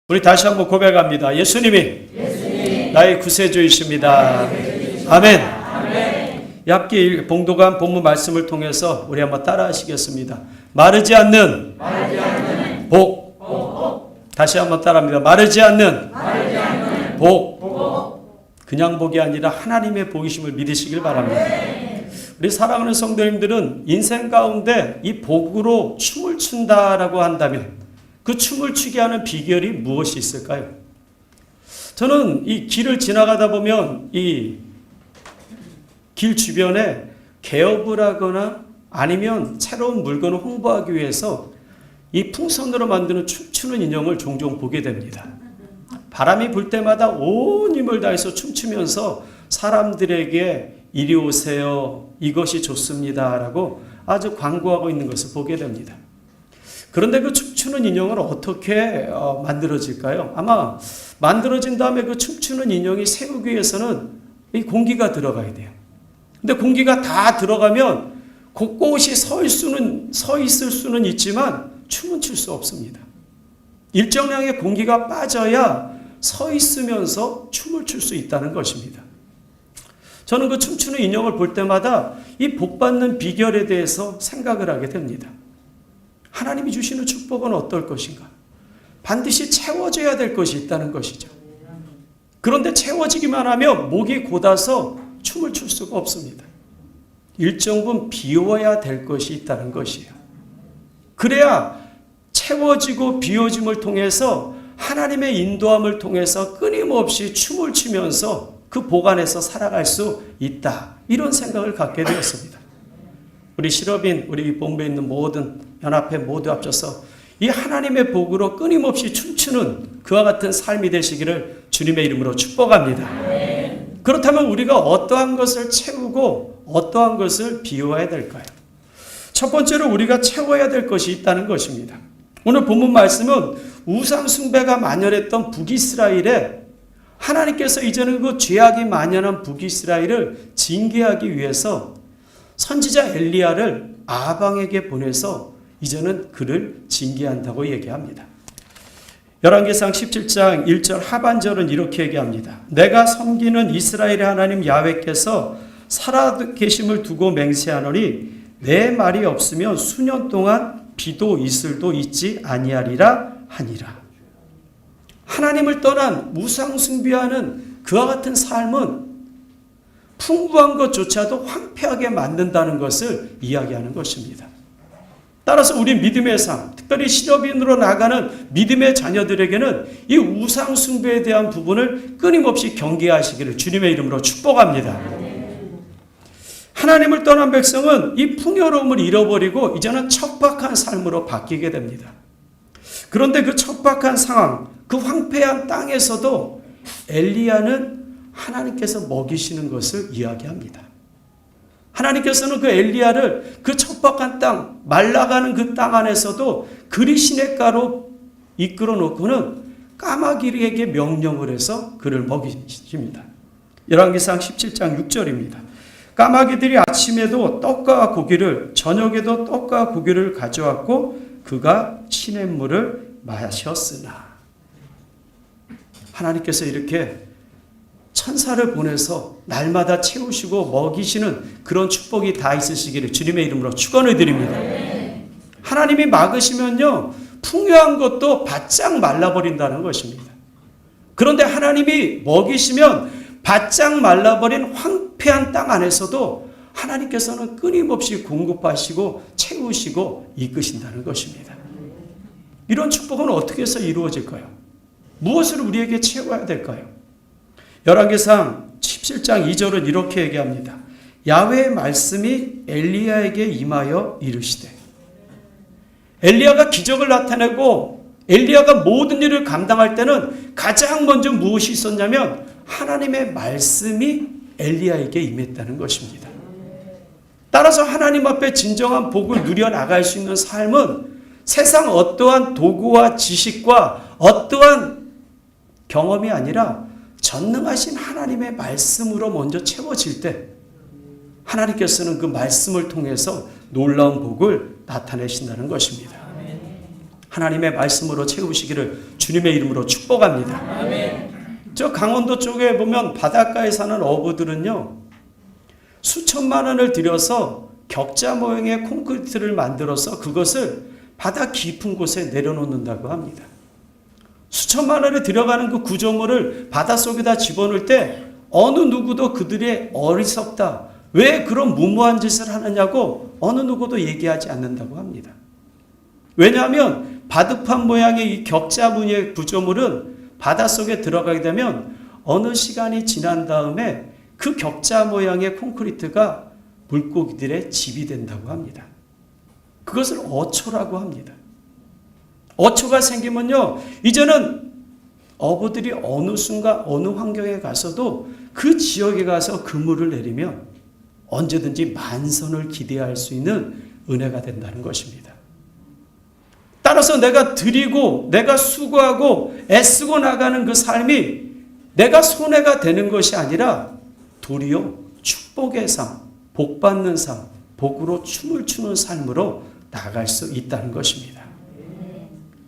우리 다시 한번 고백합니다. 예수님이 나의 구세주이십니다. 아멘. 욥기 봉독한 본문 말씀을 통해서 우리 한번 따라하시겠습니다. 마르지 않는 복. 다시 한번 따라합니다. 마르지 않는 복. 그냥 복이 아니라 하나님의 복이심을 믿으시길 바랍니다. 우리 사랑하는 성도님들은 인생 가운데 이 복으로 춤을 춘다라고 한다면 그 춤을 추게 하는 비결이 무엇이 있을까요? 저는 이 길을 지나가다 보면 이 길 주변에 개업을 하거나 아니면 새로운 물건을 홍보하기 위해서 이 풍선으로 만드는 춤추는 인형을 종종 보게 됩니다. 바람이 불 때마다 온 힘을 다해서 춤추면서 사람들에게 이리 오세요. 이것이 좋습니다. 라고 아주 광고하고 있는 것을 보게 됩니다. 그런데 그 춤추는 인형을 어떻게 만들어질까요? 아마 만들어진 다음에 그 춤추는 인형이 세우기 위해서는 이 공기가 들어가야 돼요. 근데 공기가 다 들어가면 곳곳이 서 있을 수는 있지만 춤은 출 수 없습니다. 일정량의 공기가 빠져야 서 있으면서 춤을 출 수 있다는 것입니다. 저는 그 춤추는 인형을 볼 때마다 이 복받는 비결에 대해서 생각을 하게 됩니다. 하나님이 주시는 축복은 어떨 것인가? 반드시 채워져야 될 것이 있다는 것이죠. 그런데 채워지기만 하면 목이 곧아서 춤을 출 수가 없습니다. 일정 부분 비워야 될 것이 있다는 것이에요. 그래야 채워지고 비워짐을 통해서 하나님의 인도함을 통해서 끊임없이 춤을 추면서 그 복 안에서 살아갈 수 있다. 이런 생각을 갖게 되었습니다. 우리 실업인, 우리 본부에 있는 모든 연합회 모두 합쳐서 이 하나님의 복으로 끊임없이 춤추는 그와 같은 삶이 되시기를 주님의 이름으로 축복합니다. 그렇다면 우리가 어떠한 것을 채우고 어떠한 것을 비워야 될까요? 첫 번째로 우리가 채워야 될 것이 있다는 것입니다. 오늘 본문 말씀은 우상 숭배가 만연했던 북이스라엘에 하나님께서 이제는 그 죄악이 만연한 북이스라엘을 징계하기 위해서 선지자 엘리야를 아방에게 보내서 이제는 그를 징계한다고 얘기합니다. 열왕기상 17장 1절 하반절은 이렇게 얘기합니다. 내가 섬기는 이스라엘의 하나님 야훼께서 살아계심을 두고 맹세하노니 내 말이 없으면 수년 동안 비도 이슬도 있지 아니하리라 하니라. 하나님을 떠난 우상 숭배하는 그와 같은 삶은 풍부한 것조차도 황폐하게 만든다는 것을 이야기하는 것입니다. 따라서 우리 믿음의 삶, 특별히 실업인으로 나가는 믿음의 자녀들에게는 이 우상 숭배에 대한 부분을 끊임없이 경계하시기를 주님의 이름으로 축복합니다. 하나님을 떠난 백성은 이 풍요로움을 잃어버리고 이제는 척박한 삶으로 바뀌게 됩니다. 그런데 그 척박한 상황, 그 황폐한 땅에서도 엘리야는 하나님께서 먹이시는 것을 이야기합니다. 하나님께서는 그 엘리야를 그 척박한 땅, 말라가는 그 땅 안에서도 그리 시냇가로 이끌어 놓고는 까마귀에게 명령을 해서 그를 먹이십니다. 열왕기상 17장 6절입니다. 까마귀들이 아침에도 떡과 고기를, 저녁에도 떡과 고기를 가져왔고 그가 시냇물을 마셨으나. 하나님께서 이렇게 천사를 보내서 날마다 채우시고 먹이시는 그런 축복이 다 있으시기를 주님의 이름으로 축원을 드립니다. 하나님이 막으시면요, 풍요한 것도 바짝 말라버린다는 것입니다. 그런데 하나님이 먹이시면 바짝 말라버린 황폐한 땅 안에서도 하나님께서는 끊임없이 공급하시고 채우시고 이끄신다는 것입니다. 이런 축복은 어떻게 해서 이루어질까요? 무엇을 우리에게 채워야 될까요? 열왕기상 17장 2절은 이렇게 얘기합니다. 야훼의 말씀이 엘리야에게 임하여 이르시되. 엘리야가 기적을 나타내고 엘리야가 모든 일을 감당할 때는 가장 먼저 무엇이 있었냐면 하나님의 말씀이 엘리야에게 임했다는 것입니다. 따라서 하나님 앞에 진정한 복을 누려나갈 수 있는 삶은 세상 어떠한 도구와 지식과 어떠한 경험이 아니라 전능하신 하나님의 말씀으로 먼저 채워질 때 하나님께서는 그 말씀을 통해서 놀라운 복을 나타내신다는 것입니다. 하나님의 말씀으로 채우시기를 주님의 이름으로 축복합니다. 저 강원도 쪽에 보면 바닷가에 사는 어부들은요, 수천만 원을 들여서 격자 모형의 콘크리트를 만들어서 그것을 바다 깊은 곳에 내려놓는다고 합니다. 수천만 원을 들여가는 그 구조물을 바닷속에다 집어넣을 때 어느 누구도 그들의 어리석다, 왜 그런 무모한 짓을 하느냐고 어느 누구도 얘기하지 않는다고 합니다. 왜냐하면 바둑판 모양의 이 격자 무늬의 구조물은 바닷속에 들어가게 되면 어느 시간이 지난 다음에 그 격자 모양의 콘크리트가 물고기들의 집이 된다고 합니다. 그것을 어초라고 합니다. 어초가 생기면요, 이제는 어부들이 어느 순간 어느 환경에 가서도 그 지역에 가서 그물을 내리면 언제든지 만선을 기대할 수 있는 은혜가 된다는 것입니다. 따라서 내가 드리고 내가 수고하고 애쓰고 나가는 그 삶이 내가 손해가 되는 것이 아니라 도리어 축복의 삶, 복받는 삶, 복으로 춤을 추는 삶으로 나아갈 수 있다는 것입니다.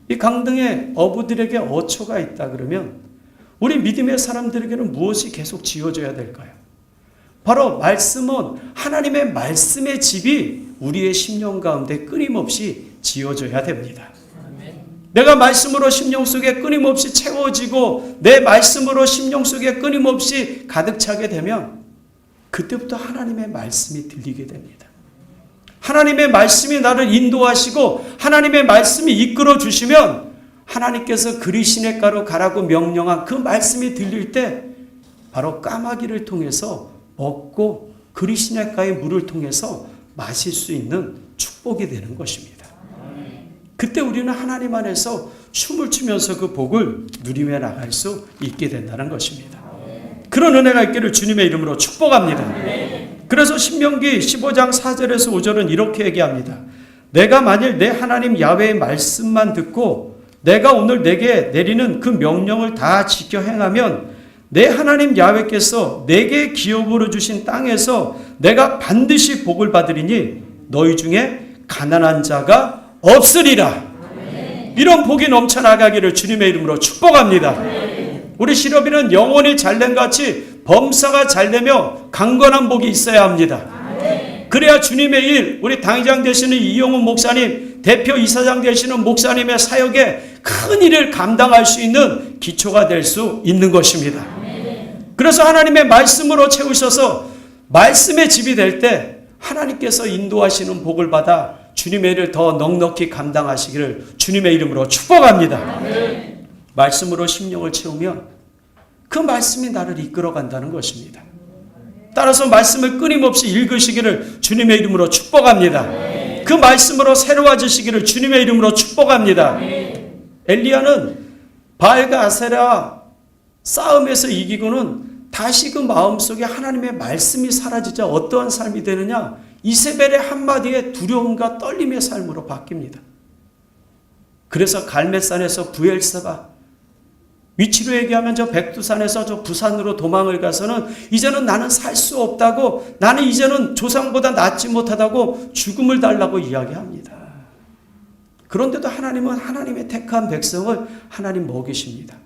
이 강등에 어부들에게 어초가 있다 그러면 우리 믿음의 사람들에게는 무엇이 계속 지어져야 될까요? 바로 말씀은 하나님의 말씀의 집이 우리의 심령 가운데 끊임없이 지어져야 됩니다. 내가 말씀으로 심령 속에 끊임없이 채워지고 내 말씀으로 심령 속에 끊임없이 가득 차게 되면 그때부터 하나님의 말씀이 들리게 됩니다. 하나님의 말씀이 나를 인도하시고 하나님의 말씀이 이끌어 주시면 하나님께서 그리 시냇가로 가라고 명령한 그 말씀이 들릴 때 바로 까마귀를 통해서 먹고 그리 시냇가의 물을 통해서 마실 수 있는 축복이 되는 것입니다. 그때 우리는 하나님 안에서 춤을 추면서 그 복을 누리며 나갈 수 있게 된다는 것입니다. 그런 은혜가 있기를 주님의 이름으로 축복합니다. 그래서 신명기 15장 4절에서 5절은 이렇게 얘기합니다. 내가 만일 내 하나님 야훼의 말씀만 듣고 내가 오늘 내게 내리는 그 명령을 다 지켜 행하면 내 하나님 야훼께서 내게 기업으로 주신 땅에서 내가 반드시 복을 받으리니 너희 중에 가난한 자가 없으리라. 이런 복이 넘쳐나가기를 주님의 이름으로 축복합니다. 우리 시럽이는 영혼이 잘된 같이 범사가 잘되며 강건한 복이 있어야 합니다. 그래야 주님의 일, 우리 당회장 되시는 이용훈 목사님, 대표 이사장 되시는 목사님의 사역에 큰 일을 감당할 수 있는 기초가 될 수 있는 것입니다. 그래서 하나님의 말씀으로 채우셔서 말씀의 집이 될 때 하나님께서 인도하시는 복을 받아 주님의 일을 더 넉넉히 감당하시기를 주님의 이름으로 축복합니다. 말씀으로 심령을 채우면 그 말씀이 나를 이끌어 간다는 것입니다. 따라서 말씀을 끊임없이 읽으시기를 주님의 이름으로 축복합니다. 그 말씀으로 새로워지시기를 주님의 이름으로 축복합니다. 엘리야는 바알과 아세라 싸움에서 이기고는 다시 그 마음속에 하나님의 말씀이 사라지자 어떠한 삶이 되느냐? 이세벨의 한마디에 두려움과 떨림의 삶으로 바뀝니다. 그래서 갈멜산에서 부엘세바, 위치로 얘기하면 저 백두산에서 저 부산으로 도망을 가서는 이제는 나는 살 수 없다고, 나는 이제는 조상보다 낫지 못하다고 죽음을 달라고 이야기합니다. 그런데도 하나님은 하나님의 택한 백성을 하나님 먹이십니다.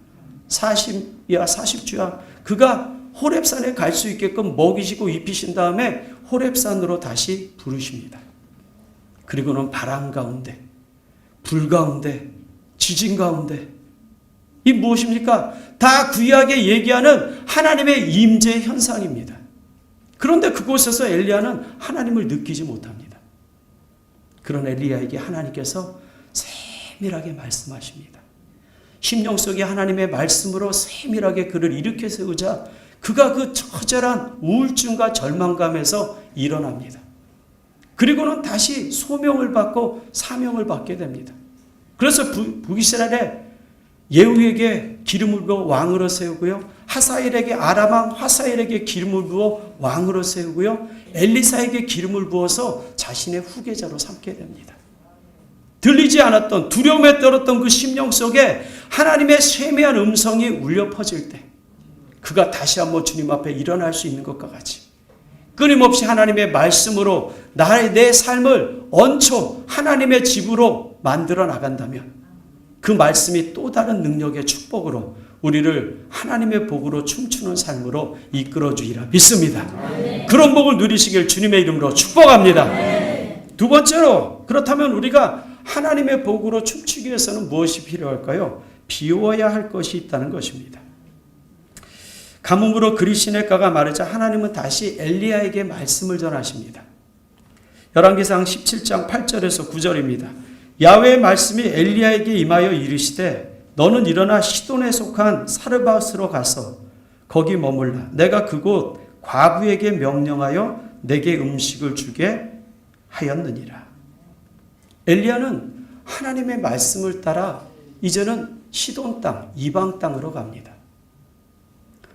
40주야 그가 호렙산에 갈 수 있게끔 먹이시고 입히신 다음에 호렙산으로 다시 부르십니다. 그리고는 바람 가운데, 불 가운데, 지진 가운데, 이 무엇입니까? 다 구약에 얘기하는 하나님의 임재 현상입니다. 그런데 그곳에서 엘리야는 하나님을 느끼지 못합니다. 그런 엘리야에게 하나님께서 세밀하게 말씀하십니다. 심령 속에 하나님의 말씀으로 세밀하게 그를 일으켜 세우자 그가 그 처절한 우울증과 절망감에서 일어납니다. 그리고는 다시 소명을 받고 사명을 받게 됩니다. 그래서 북이스라엘에 예후에게 기름을 부어 왕으로 세우고요. 하사엘에게 아람왕 하사엘에게 기름을 부어 왕으로 세우고요. 엘리사에게 기름을 부어서 자신의 후계자로 삼게 됩니다. 들리지 않았던 두려움에 떨었던 그 심령 속에 하나님의 세미한 음성이 울려 퍼질 때 그가 다시 한번 주님 앞에 일어날 수 있는 것과 같이 끊임없이 하나님의 말씀으로 내 삶을 얹혀 하나님의 집으로 만들어 나간다면 그 말씀이 또 다른 능력의 축복으로 우리를 하나님의 복으로 춤추는 삶으로 이끌어주리라 믿습니다. 그런 복을 누리시길 주님의 이름으로 축복합니다. 두 번째로, 그렇다면 우리가 하나님의 복으로 춤추기 위해서는 무엇이 필요할까요? 비워야 할 것이 있다는 것입니다. 가뭄으로 그리 시냇가가 마르자 하나님은 다시 엘리야에게 말씀을 전하십니다. 열왕기상 17장 8절에서 9절입니다. 야훼의 말씀이 엘리야에게 임하여 이르시되 너는 일어나 시돈에 속한 사르밧으로 가서 거기 머물라. 내가 그곳 과부에게 명령하여 내게 음식을 주게 하였느니라. 엘리야는 하나님의 말씀을 따라 이제는 시돈 땅, 이방 땅으로 갑니다.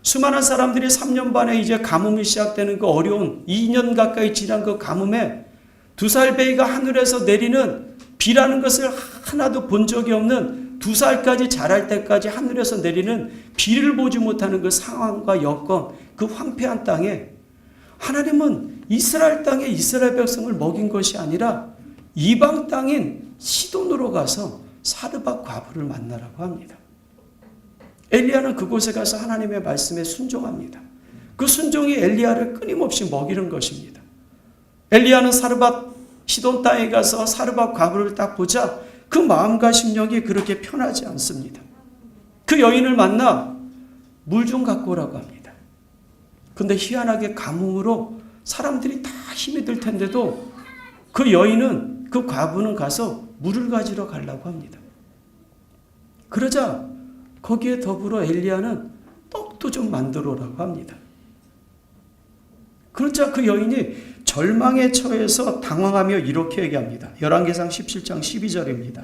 수많은 사람들이 3년 반에 이제 가뭄이 시작되는 그 어려운 2년 가까이 지난 그 가뭄에 두 살 베이가 하늘에서 내리는 비라는 것을 하나도 본 적이 없는 2살까지 자랄 때까지 하늘에서 내리는 비를 보지 못하는 그 상황과 여건, 그 황폐한 땅에 하나님은 이스라엘 땅에 이스라엘 백성을 먹인 것이 아니라 이방 땅인 시돈으로 가서 사르밧 과부를 만나라고 합니다. 엘리야는 그곳에 가서 하나님의 말씀에 순종합니다. 그 순종이 엘리야를 끊임없이 먹이는 것입니다. 엘리야는 사르밧 시돈 땅에 가서 사르밧 과부를 딱 보자 그 마음과 심령이 그렇게 편하지 않습니다. 그 여인을 만나 물 좀 갖고 오라고 합니다. 그런데 희한하게 가뭄으로 사람들이 다 힘이 들 텐데도 그 여인은, 그 과부는 가서 물을 가지러 가려고 합니다. 그러자 거기에 더불어 엘리야는 떡도 좀 만들어 오라고 합니다. 그러자 그 여인이 절망에 처해서 당황하며 이렇게 얘기합니다. 열왕기상 17장 12절입니다.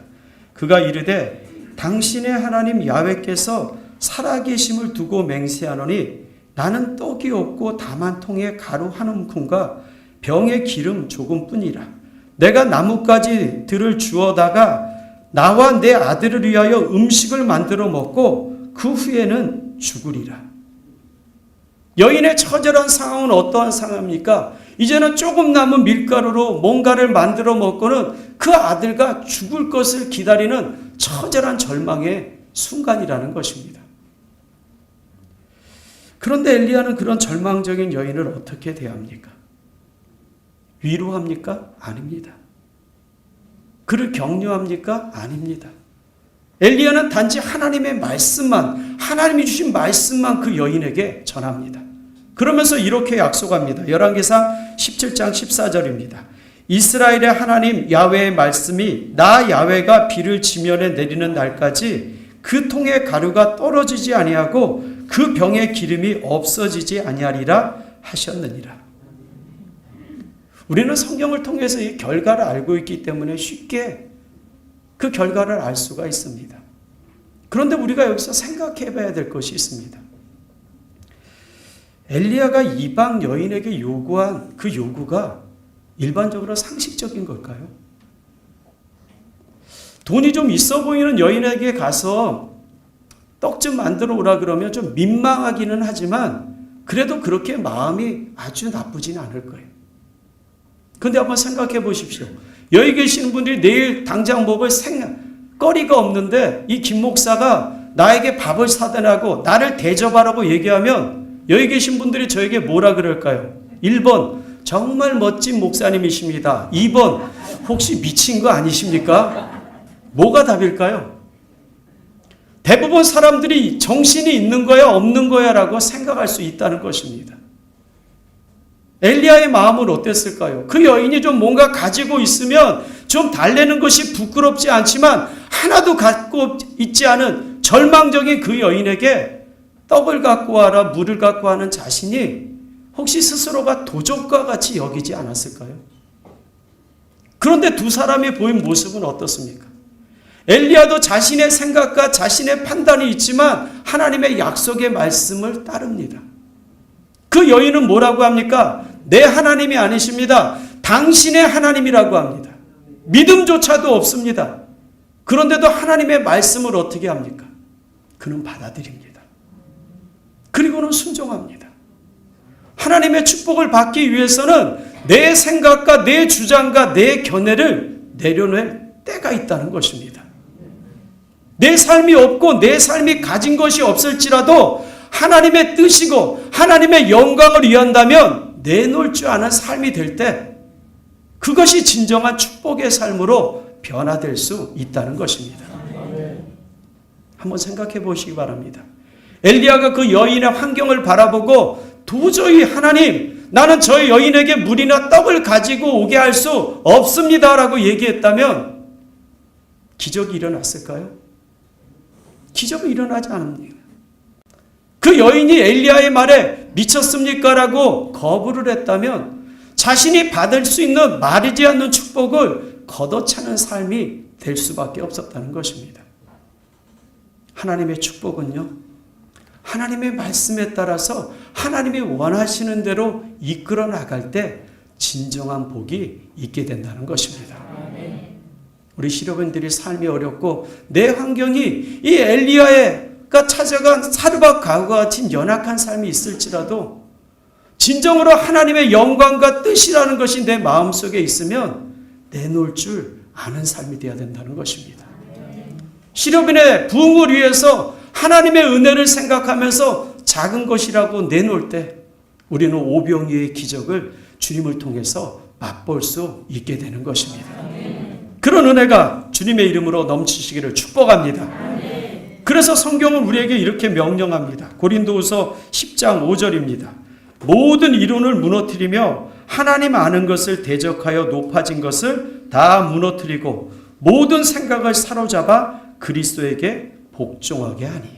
그가 이르되 당신의 하나님 야훼께서 살아계심을 두고 맹세하노니 나는 떡이 없고 다만 통에 가루 한 움큼과 병에 기름 조금뿐이라. 내가 나뭇가지들을 주워다가 나와 내 아들을 위하여 음식을 만들어 먹고 그 후에는 죽으리라. 여인의 처절한 상황은 어떠한 상황입니까? 이제는 조금 남은 밀가루로 뭔가를 만들어 먹고는 그 아들과 죽을 것을 기다리는 처절한 절망의 순간이라는 것입니다. 그런데 엘리야는 그런 절망적인 여인을 어떻게 대합니까? 위로합니까? 아닙니다. 그를 격려합니까? 아닙니다. 엘리야는 단지 하나님의 말씀만, 하나님이 주신 말씀만 그 여인에게 전합니다. 그러면서 이렇게 약속합니다. 열왕기상 17장 14절입니다. 이스라엘의 하나님 야훼의 말씀이 나 야훼가 비를 지면에 내리는 날까지 그 통에 가루가 떨어지지 아니하고 그 병에 기름이 없어지지 아니하리라 하셨느니라. 우리는 성경을 통해서 이 결과를 알고 있기 때문에 쉽게 그 결과를 알 수가 있습니다. 그런데 우리가 여기서 생각해 봐야 될 것이 있습니다. 엘리야가 이방 여인에게 요구한 그 요구가 일반적으로 상식적인 걸까요? 돈이 좀 있어 보이는 여인에게 가서 떡 좀 만들어 오라 그러면 좀 민망하기는 하지만 그래도 그렇게 마음이 아주 나쁘진 않을 거예요. 그런데 한번 생각해 보십시오. 여기 계시는 분들이 내일 당장 먹을 거리가 없는데 이 김 목사가 나에게 밥을 사달라고 나를 대접하라고 얘기하면 여기 계신 분들이 저에게 뭐라 그럴까요? 1번 정말 멋진 목사님이십니다. 2번 혹시 미친 거 아니십니까? 뭐가 답일까요? 대부분 사람들이 정신이 있는 거야 없는 거야 라고 생각할 수 있다는 것입니다. 엘리야의 마음은 어땠을까요? 그 여인이 좀 뭔가 가지고 있으면 좀 달래는 것이 부끄럽지 않지만 하나도 갖고 있지 않은 절망적인 그 여인에게 떡을 갖고 와라, 물을 갖고 와는 자신이 혹시 스스로가 도적과 같이 여기지 않았을까요? 그런데 두 사람이 보인 모습은 어떻습니까? 엘리야도 자신의 생각과 자신의 판단이 있지만 하나님의 약속의 말씀을 따릅니다. 그 여인은 뭐라고 합니까? 내 하나님이 아니십니다. 당신의 하나님이라고 합니다. 믿음조차도 없습니다. 그런데도 하나님의 말씀을 어떻게 합니까? 그는 받아들입니다. 그리고는 순종합니다. 하나님의 축복을 받기 위해서는 내 생각과 내 주장과 내 견해를 내려낼 때가 있다는 것입니다. 내 삶이 없고 내 삶이 가진 것이 없을지라도 하나님의 뜻이고 하나님의 영광을 위한다면 내놓을 줄 아는 삶이 될 때 그것이 진정한 축복의 삶으로 변화될 수 있다는 것입니다. 한번 생각해 보시기 바랍니다. 엘리야가 그 여인의 환경을 바라보고 도저히 하나님, 나는 저 여인에게 물이나 떡을 가지고 오게 할 수 없습니다 라고 얘기했다면 기적이 일어났을까요? 기적이 일어나지 않습니다. 그 여인이 엘리야의 말에 미쳤습니까? 라고 거부를 했다면 자신이 받을 수 있는 마르지 않는 축복을 걷어차는 삶이 될 수밖에 없었다는 것입니다. 하나님의 축복은요, 하나님의 말씀에 따라서 하나님이 원하시는 대로 이끌어 나갈 때 진정한 복이 있게 된다는 것입니다. 우리 시력원들이 삶이 어렵고 내 환경이 이 엘리야가 찾아간 사르밧 가구와 같은 연약한 삶이 있을지라도 진정으로 하나님의 영광과 뜻이라는 것이 내 마음속에 있으면 내놓을 줄 아는 삶이 되어야 된다는 것입니다. 시력인의 부흥을 위해서 하나님의 은혜를 생각하면서 작은 것이라고 내놓을 때 우리는 오병이어의 기적을 주님을 통해서 맛볼 수 있게 되는 것입니다. 그런 은혜가 주님의 이름으로 넘치시기를 축복합니다. 그래서 성경은 우리에게 이렇게 명령합니다. 고린도후서 10장 5절입니다. 모든 이론을 무너뜨리며 하나님 아는 것을 대적하여 높아진 것을 다 무너뜨리고 모든 생각을 사로잡아 그리스도에게 복종하게 하니.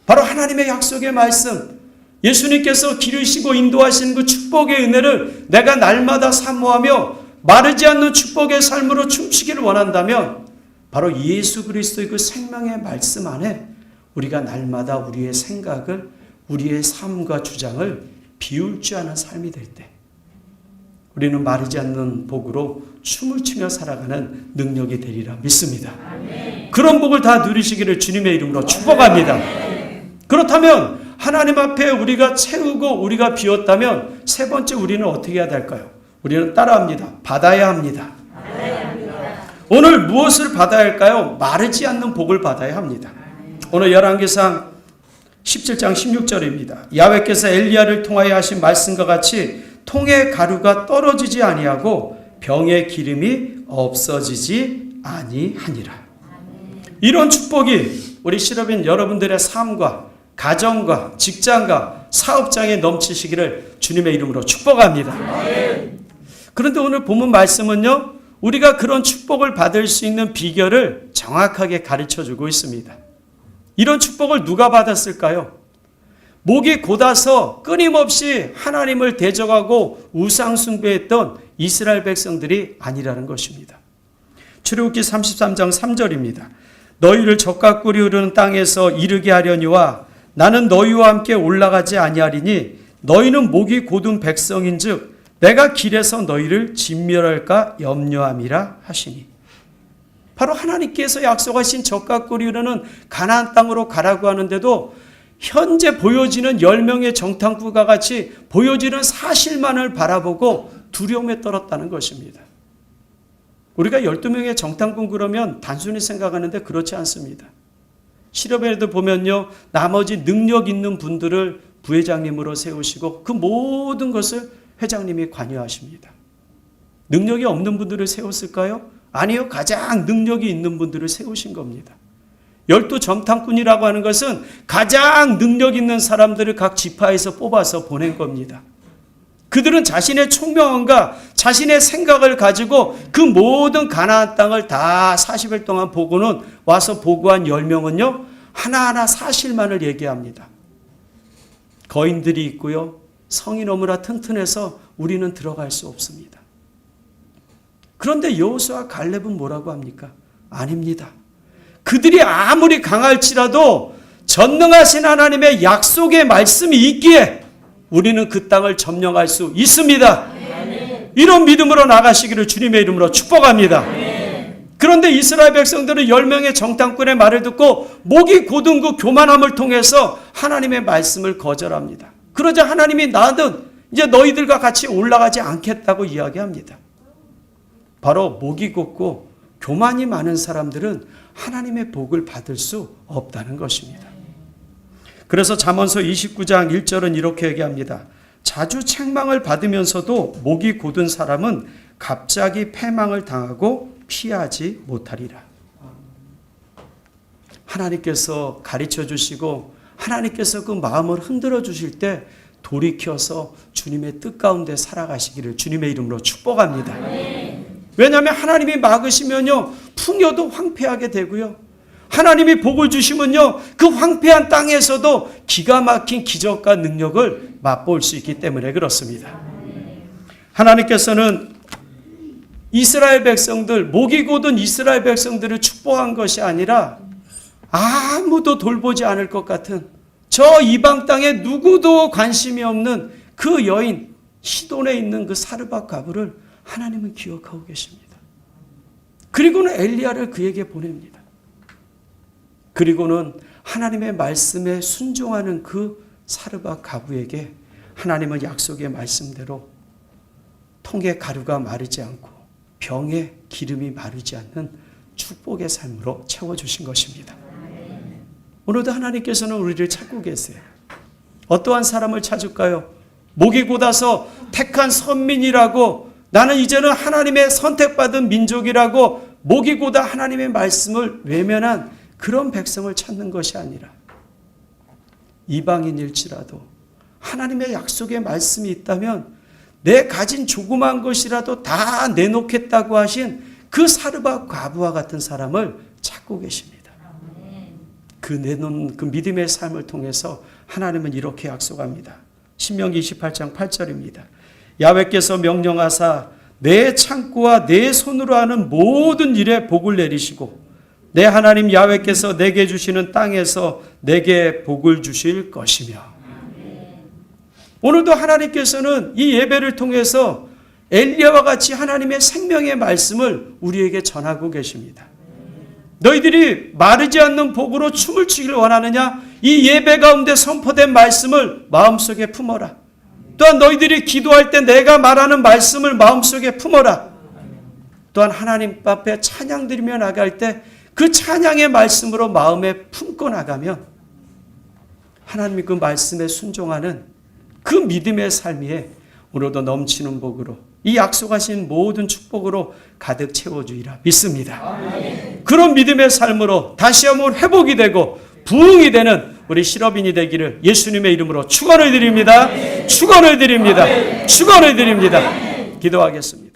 바로 하나님의 약속의 말씀, 예수님께서 기르시고 인도하시는 그 축복의 은혜를 내가 날마다 사모하며 마르지 않는 축복의 삶으로 춤추기를 원한다면 바로 예수 그리스도의 그 생명의 말씀 안에 우리가 날마다 우리의 생각을, 우리의 삶과 주장을 비울 줄 아는 삶이 될 때 우리는 마르지 않는 복으로 춤을 추며 살아가는 능력이 되리라 믿습니다. 그런 복을 다 누리시기를 주님의 이름으로 축복합니다. 그렇다면 하나님 앞에 우리가 채우고 우리가 비웠다면 세 번째 우리는 어떻게 해야 될까요? 우리는 따라합니다. 받아야 합니다. 오늘 무엇을 받아야 할까요? 마르지 않는 복을 받아야 합니다. 오늘 열왕기상 17장 16절입니다. 야훼께서 엘리야를 통하여 하신 말씀과 같이 통의 가루가 떨어지지 아니하고 병의 기름이 없어지지 아니하니라. 이런 축복이 우리 실업인 여러분들의 삶과 가정과 직장과 사업장에 넘치시기를 주님의 이름으로 축복합니다. 그런데 오늘 본문 말씀은요, 우리가 그런 축복을 받을 수 있는 비결을 정확하게 가르쳐주고 있습니다. 이런 축복을 누가 받았을까요? 목이 곧아서 끊임없이 하나님을 대적하고 우상 숭배했던 이스라엘 백성들이 아니라는 것입니다. 출애굽기 33장 3절입니다. 너희를 젖과 꿀이 흐르는 땅에서 이르게 하려니와 나는 너희와 함께 올라가지 아니하리니 너희는 목이 곧은 백성인즉 내가 길에서 너희를 진멸할까 염려함이라 하시니. 바로 하나님께서 약속하신 젖과 꿀이 흐르는 가나안 땅으로 가라고 하는데도 현재 보여지는 10명의 정탐꾼과 같이 보여지는 사실만을 바라보고 두려움에 떨었다는 것입니다. 우리가 12명의 정탐꾼 그러면 단순히 생각하는데 그렇지 않습니다. 실업에도 보면요, 나머지 능력 있는 분들을 부회장님으로 세우시고 그 모든 것을 회장님이 관여하십니다. 능력이 없는 분들을 세웠을까요? 아니요. 가장 능력이 있는 분들을 세우신 겁니다. 12 정탐꾼이라고 하는 것은 가장 능력 있는 사람들을 각 지파에서 뽑아서 보낸 겁니다. 그들은 자신의 총명함과 자신의 생각을 가지고 그 모든 가나안 땅을 다 40일 동안 보고는 와서 보고한 10명은요. 하나하나 사실만을 얘기합니다. 거인들이 있고요. 성이 너무나 튼튼해서 우리는 들어갈 수 없습니다. 그런데 여호수아 갈렙은 뭐라고 합니까? 아닙니다. 그들이 아무리 강할지라도 전능하신 하나님의 약속의 말씀이 있기에 우리는 그 땅을 점령할 수 있습니다. 이런 믿음으로 나가시기를 주님의 이름으로 축복합니다. 그런데 이스라엘 백성들은 10명의 정탐꾼의 말을 듣고 목이 곧은 그 교만함을 통해서 하나님의 말씀을 거절합니다. 그러자 하나님이 나는 이제 너희들과 같이 올라가지 않겠다고 이야기합니다. 바로 목이 곧고 교만이 많은 사람들은 하나님의 복을 받을 수 없다는 것입니다. 그래서 잠언서 29장 1절은 이렇게 얘기합니다. 자주 책망을 받으면서도 목이 곧은 사람은 갑자기 패망을 당하고 피하지 못하리라. 하나님께서 가르쳐 주시고 하나님께서 그 마음을 흔들어 주실 때 돌이켜서 주님의 뜻 가운데 살아가시기를 주님의 이름으로 축복합니다. 왜냐하면 하나님이 막으시면요, 풍요도 황폐하게 되고요, 하나님이 복을 주시면요, 그 황폐한 땅에서도 기가 막힌 기적과 능력을 맛볼 수 있기 때문에 그렇습니다. 하나님께서는 이스라엘 백성들, 목이 곧은 이스라엘 백성들을 축복한 것이 아니라 아무도 돌보지 않을 것 같은 저 이방 땅에 누구도 관심이 없는 그 여인, 시돈에 있는 그 사르밧 과부를 하나님은 기억하고 계십니다. 그리고는 엘리야를 그에게 보냅니다. 그리고는 하나님의 말씀에 순종하는 그 사르밧 과부에게 하나님은 약속의 말씀대로 통에 가루가 마르지 않고 병에 기름이 마르지 않는 축복의 삶으로 채워주신 것입니다. 오늘도 하나님께서는 우리를 찾고 계세요. 어떠한 사람을 찾을까요? 목이 곧아서 택한 선민이라고, 나는 이제는 하나님의 선택받은 민족이라고 목이 곧아 하나님의 말씀을 외면한 그런 백성을 찾는 것이 아니라 이방인일지라도 하나님의 약속의 말씀이 있다면 내 가진 조그만 것이라도 다 내놓겠다고 하신 그 사르밧 과부와 같은 사람을 찾고 계십니다. 그 내놓은 그 믿음의 삶을 통해서 하나님은 이렇게 약속합니다. 신명기 28장 8절입니다. 야훼께서 명령하사 내 창고와 내 손으로 하는 모든 일에 복을 내리시고 내 하나님 야훼께서 내게 주시는 땅에서 내게 복을 주실 것이며. 오늘도 하나님께서는 이 예배를 통해서 엘리야와 같이 하나님의 생명의 말씀을 우리에게 전하고 계십니다. 너희들이 마르지 않는 복으로 춤을 추기를 원하느냐? 이 예배 가운데 선포된 말씀을 마음속에 품어라. 또한 너희들이 기도할 때 내가 말하는 말씀을 마음속에 품어라. 또한 하나님 앞에 찬양 드리며 나갈 때 그 찬양의 말씀으로 마음에 품고 나가면 하나님이 그 말씀에 순종하는 그 믿음의 삶이 오늘도 넘치는 복으로, 이 약속하신 모든 축복으로 가득 채워주리라 믿습니다. 그런 믿음의 삶으로 다시 한번 회복이 되고 부흥이 되는 우리 실업인이 되기를 예수님의 이름으로 축원을 드립니다. 축원을 드립니다. 축원을 드립니다. 기도하겠습니다.